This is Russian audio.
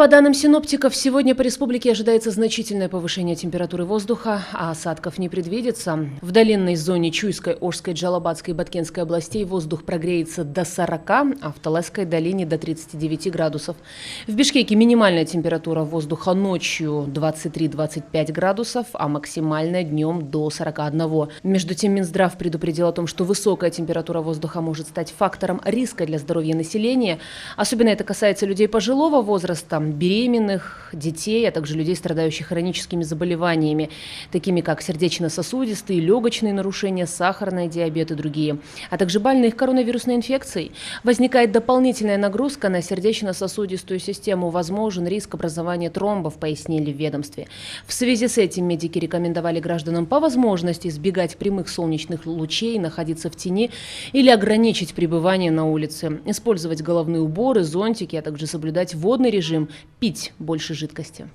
По данным синоптиков, сегодня по республике ожидается значительное повышение температуры воздуха, а осадков не предвидится. В долинной зоне Чуйской, Ошской, Джалабадской и Баткенской областей воздух прогреется до 40, а в Талесской долине до 39 градусов. В Бишкеке минимальная температура воздуха ночью 23-25 градусов, а максимальная днем до 41. Между тем, Минздрав предупредил о том, что высокая температура воздуха может стать фактором риска для здоровья населения. Особенно это касается людей пожилого возраста, беременных, детей, а также людей, страдающих хроническими заболеваниями, такими как сердечно-сосудистые, легочные нарушения, сахарный диабет и другие, а также больных коронавирусной инфекцией. Возникает дополнительная нагрузка на сердечно-сосудистую систему, возможен риск образования тромбов, пояснили в ведомстве. В связи с этим медики рекомендовали гражданам по возможности избегать прямых солнечных лучей, находиться в тени или ограничить пребывание на улице, использовать головные уборы, зонтики, а также соблюдать водный режим, пить больше жидкости.